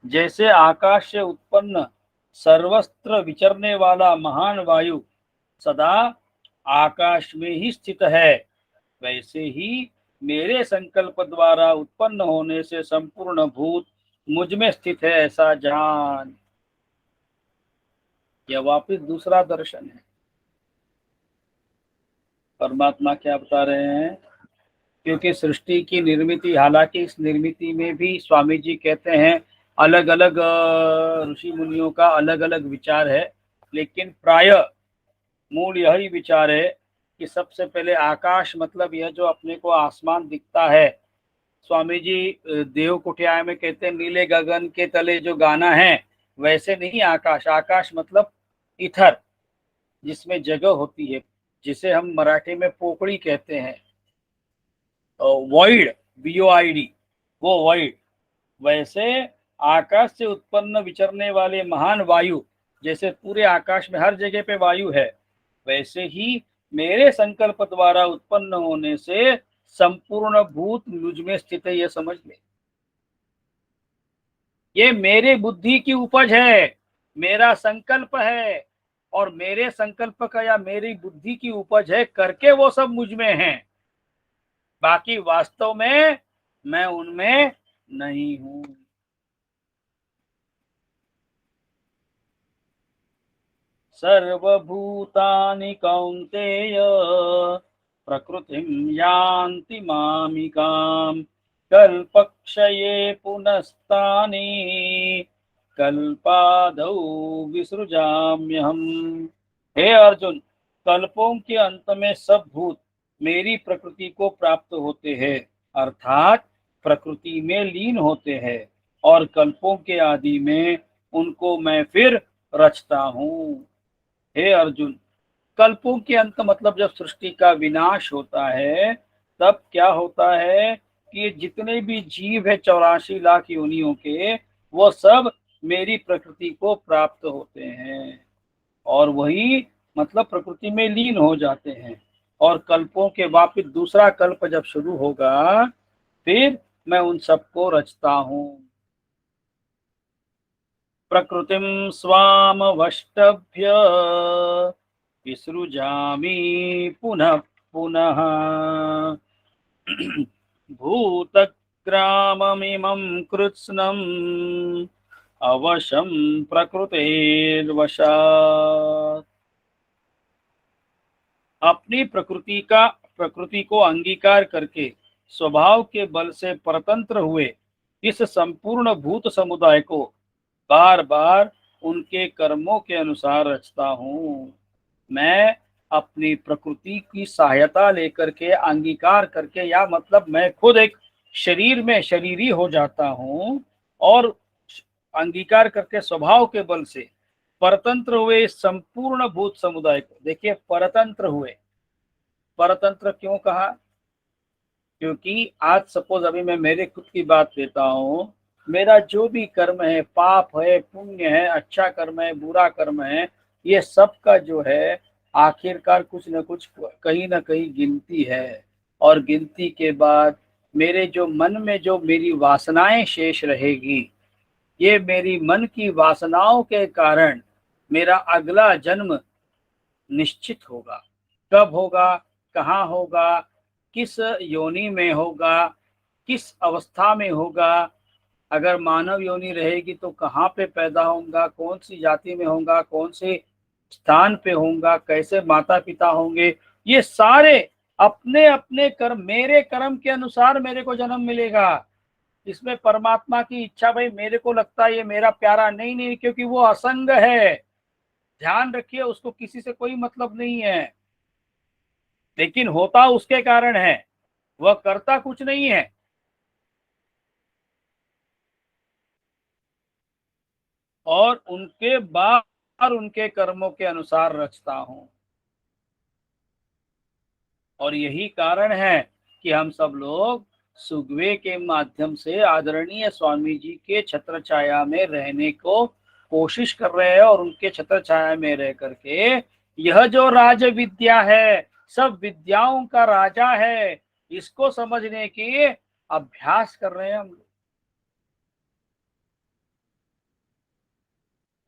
जैसे आकाश से उत्पन्न सर्वत्र विचरने वाला महान वायु सदा आकाश में ही स्थित है, वैसे ही मेरे संकल्प द्वारा उत्पन्न होने से संपूर्ण भूत मुझ में स्थित है, ऐसा जान। यह वापिस दूसरा दर्शन है। परमात्मा क्या बता रहे हैं, क्योंकि सृष्टि की निर्मित, हालांकि इस निर्मित में भी स्वामी जी कहते हैं अलग अलग ऋषि मुनियों का अलग अलग विचार है, लेकिन प्राय मूल यही विचार है कि सबसे पहले आकाश, मतलब यह जो अपने को आसमान दिखता है, स्वामी जी देव कुटिया में कहते हैं नीले गगन के तले जो गाना है वैसे नहीं आकाश। आकाश मतलब इथर, जिसमें जगह होती है, जिसे हम मराठी में पोकड़ी कहते हैं, वॉइड, VOID, वो वॉइड। वैसे आकाश से उत्पन्न विचरने वाले महान वायु, जैसे पूरे आकाश में हर जगह पे वायु है, वैसे ही मेरे संकल्प द्वारा उत्पन्न होने से संपूर्ण भूत मुझ में स्थित है, ये समझ ले। ये मेरे बुद्धि की उपज है, मेरा संकल्प है, और मेरे संकल्प का या मेरी बुद्धि की उपज है करके वो सब मुझ में है। बाकी वास्तव में मैं उनमें नहीं हूं। सर्वभूतानि कौन्तेय प्रकृतिं यान्ति मामिकाम् कल्पक्षये पुनस्तानि कल्पादौ विसृजाम्यहम्। हे अर्जुन, कल्पों के अंत में सब भूत मेरी प्रकृति को प्राप्त होते हैं, अर्थात प्रकृति में लीन होते हैं, और कल्पों के आदि में उनको मैं फिर रचता हूँ। हे अर्जुन, कल्पों के अंत मतलब जब सृष्टि का विनाश होता है तब क्या होता है कि जितने भी जीव है 84 लाख योनियों के, वो सब मेरी प्रकृति को प्राप्त होते हैं और वही मतलब प्रकृति में लीन हो जाते हैं। और कल्पों के वापिस दूसरा कल्प जब शुरू होगा फिर मैं उन सबको रचता हूँ। प्रकृतिं स्वामवष्टभ्य विसृजामि पुनः पुनः भूतग्राममिमं कृत्स्नम् अवशं प्रकृतेर्वशात्। अपनी प्रकृति को अंगीकार करके स्वभाव के बल से परतंत्र हुए इस संपूर्ण भूत समुदाय को बार बार उनके कर्मों के अनुसार रचता हूँ। मैं अपनी प्रकृति की सहायता लेकर के अंगीकार करके, या मतलब मैं खुद एक शरीर में शरीरी हो जाता हूँ और अंगीकार करके स्वभाव के बल से परतंत्र हुए संपूर्ण भूत समुदाय को। देखिए, परतंत्र हुए, परतंत्र क्यों कहा? क्योंकि आज सपोज अभी मैं मेरे खुद की बात लेता हूँ, मेरा जो भी कर्म है, पाप है, पुण्य है, अच्छा कर्म है, बुरा कर्म है, ये सब का जो है आखिरकार कुछ न कुछ कहीं ना कहीं गिनती है। और गिनती के बाद मेरे जो मन में जो मेरी वासनाएं शेष रहेगी, ये मेरी मन की वासनाओं के कारण मेरा अगला जन्म निश्चित होगा। कब होगा, कहाँ होगा, किस योनि में होगा, किस अवस्था में होगा, अगर मानव योनि रहेगी तो कहाँ पे पैदा होगा, कौन सी जाति में होगा, कौन से स्थान पे होगा, कैसे माता पिता होंगे, ये सारे अपने अपने कर्म, मेरे कर्म के अनुसार मेरे को जन्म मिलेगा। इसमें परमात्मा की इच्छा, भाई मेरे को लगता है ये मेरा प्यारा, नहीं नहीं, क्योंकि वो असंग है। ध्यान रखिए, उसको किसी से कोई मतलब नहीं है, लेकिन होता उसके कारण है, वह करता कुछ नहीं है। और उनके बाद उनके कर्मों के अनुसार रचता हूं। और यही कारण है कि हम सब लोग सुगवे के माध्यम से आदरणीय स्वामी जी के छत्र छाया में रहने को कोशिश कर रहे हैं, और उनके छत्र छाया में रह करके यह जो राज विद्या है, सब विद्याओं का राजा है, इसको समझने की अभ्यास कर रहे हैं हम लोग।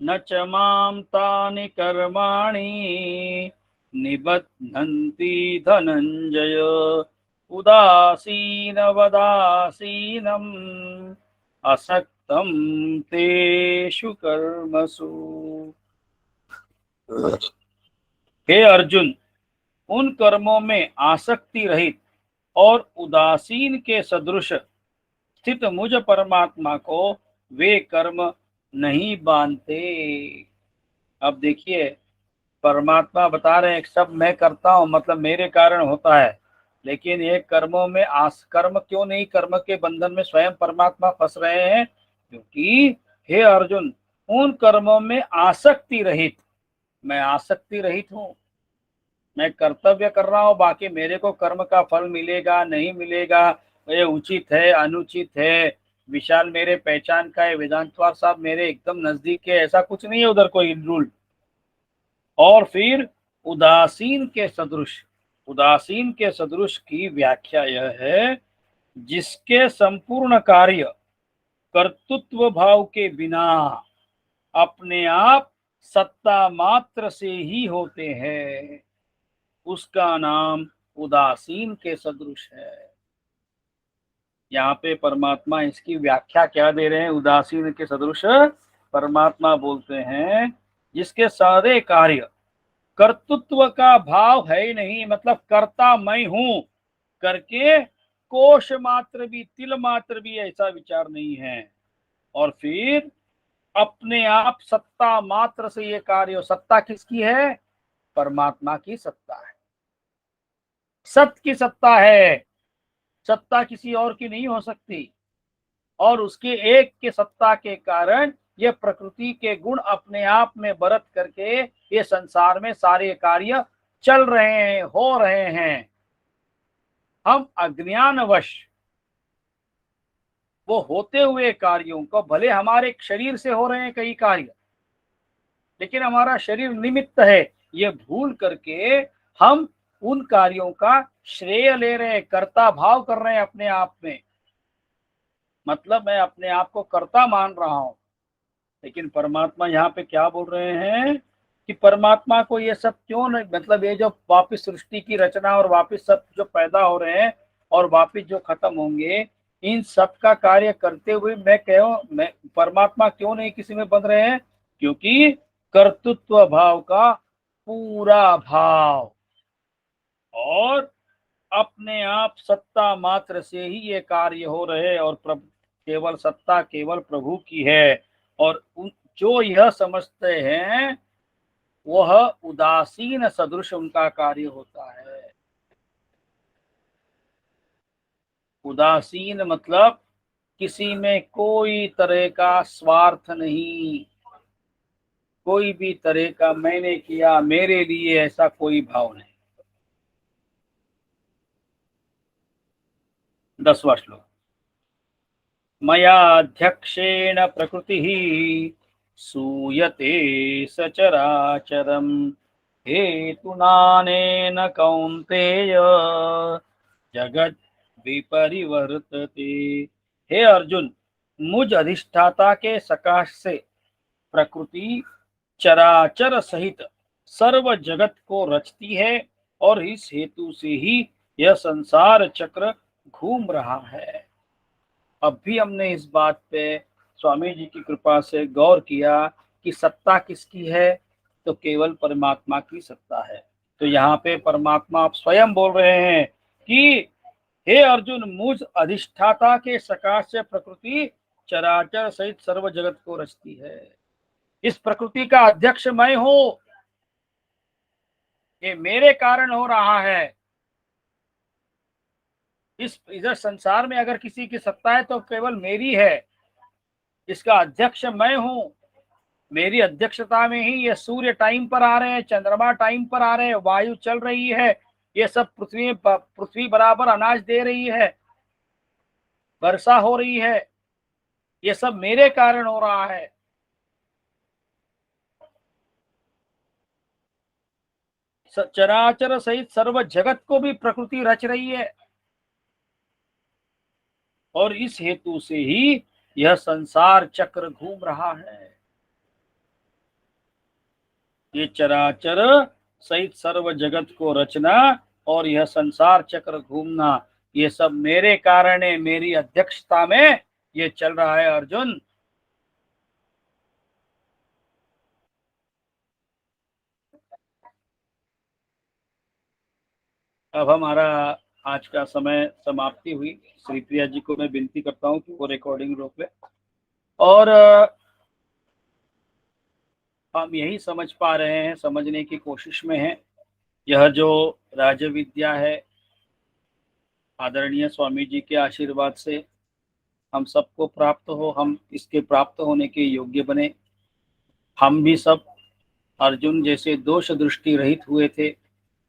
न च मां तानि कर्माणि निबध्नन्ति धनंजय उदासीनवदासीनम् असक्तं तेषु कर्मसु। हे अर्जुन, उन कर्मों में आसक्ति रहित और उदासीन के सदृश स्थित मुझ परमात्मा को वे कर्म नहीं बांधते। अब देखिए, परमात्मा बता रहे हैं सब मैं करता हूं, मतलब मेरे कारण होता है, लेकिन ये कर्मों में कर्म क्यों नहीं, कर्म के बंधन में स्वयं परमात्मा फंस रहे हैं? क्योंकि हे अर्जुन, उन कर्मों में आसक्ति रहित, मैं आसक्ति रहित हूं, मैं कर्तव्य कर रहा हूं, बाकी मेरे को कर्म का फल मिलेगा नहीं मिलेगा, ये उचित है अनुचित है, विशाल मेरे पहचान का है, वेदांतवार साहब मेरे एकदम नजदीक है, ऐसा कुछ नहीं है उधर कोई रूल। और फिर उदासीन के सदृश, उदासीन के सदृश की व्याख्या यह है जिसके संपूर्ण कार्य कर्तृत्व भाव के बिना अपने आप सत्ता मात्र से ही होते हैं, उसका नाम उदासीन के सदृश है। यहाँ पे परमात्मा इसकी व्याख्या क्या दे रहे हैं? उदासीन के सदृश परमात्मा बोलते हैं जिसके सारे कार्य कर्तृत्व का भाव है ही नहीं, मतलब कर्ता मैं हूं करके कोश मात्र भी, तिल मात्र भी ऐसा विचार नहीं है। और फिर अपने आप सत्ता मात्र से ये कार्य, सत्ता किसकी है? परमात्मा की सत्ता है, सत्य की सत्ता है, सत्ता किसी और की नहीं हो सकती। और उसके एक के सत्ता के कारण ये प्रकृति के गुण अपने आप में बरत करके ये संसार में सारे कार्य चल रहे हैं, हो रहे हैं। हम अज्ञानवश वो होते हुए कार्यों को, भले हमारे शरीर से हो रहे हैं कई कार्य, लेकिन हमारा शरीर निमित्त है, ये भूल करके हम उन कार्यों का श्रेय ले रहे हैं, कर्ता भाव कर रहे हैं अपने आप में, मतलब मैं अपने आप को कर्ता मान रहा हूं। लेकिन परमात्मा यहाँ पे क्या बोल रहे हैं कि परमात्मा को ये सब क्यों नहीं, मतलब ये जो वापिस सृष्टि की रचना और वापिस सब जो पैदा हो रहे हैं और वापिस जो खत्म होंगे, इन सब का कार्य करते हुए मैं परमात्मा क्यों नहीं किसी में बंध रहे हैं? क्योंकि कर्तृत्व भाव का पूरा भाव और अपने आप सत्ता मात्र से ही ये कार्य हो रहे, और केवल सत्ता केवल प्रभु की है। और जो यह समझते हैं वह उदासीन सदृश उनका कार्य होता है। उदासीन मतलब किसी में कोई तरह का स्वार्थ नहीं, कोई भी तरह का मैंने किया मेरे लिए, ऐसा कोई भाव नहीं। 10वां श्लोक। मयाध्यक्षेण प्रकृतिः सूयते सचराचरम् हेतुनानेन कौन्तेय जगत विपरिवर्तते। हे अर्जुन, मुझ अधिष्ठाता के सकाश से प्रकृति चराचर सहित सर्व जगत को रचती है और इस हेतु से ही यह संसार चक्र घूम रहा है। अब भी हमने इस बात पे स्वामी जी की कृपा से गौर किया कि सत्ता किसकी है, तो केवल परमात्मा की सत्ता है। तो यहाँ पे परमात्मा आप स्वयं बोल रहे हैं कि हे अर्जुन, मुझ अधिष्ठाता के सकाश से प्रकृति चराचर सहित सर्व जगत को रचती है। इस प्रकृति का अध्यक्ष मैं हूं, ये मेरे कारण हो रहा है। इस इधर संसार में अगर किसी की सत्ता है तो केवल मेरी है, इसका अध्यक्ष मैं हूं। मेरी अध्यक्षता में ही ये सूर्य टाइम पर आ रहे हैं, चंद्रमा टाइम पर आ रहे हैं, वायु चल रही है, ये सब पृथ्वी बराबर अनाज दे रही है, वर्षा हो रही है, ये सब मेरे कारण हो रहा है। चराचर सहित सर्व जगत को भी प्रकृति रच रही है और इस हेतु से ही यह संसार चक्र घूम रहा है। ये चराचर सहित सर्व जगत को रचना और यह संसार चक्र घूमना, ये सब मेरे कारण है, मेरी अध्यक्षता में ये चल रहा है अर्जुन। अब हमारा आज का समय समाप्ति हुई। श्री प्रिया जी को मैं विनती करता हूँ कि वो रिकॉर्डिंग रोक ले। और हम यही समझ पा रहे हैं, समझने की कोशिश में हैं, यह जो राज विद्या है आदरणीय स्वामी जी के आशीर्वाद से हम सबको प्राप्त हो, हम इसके प्राप्त होने के योग्य बने। हम भी सब अर्जुन जैसे दोष दृष्टि रहित हुए थे,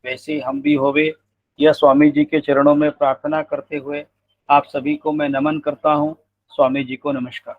वैसे हम भी होवे, यह स्वामी जी के चरणों में प्रार्थना करते हुए आप सभी को मैं नमन करता हूँ। स्वामी जी को नमस्कार।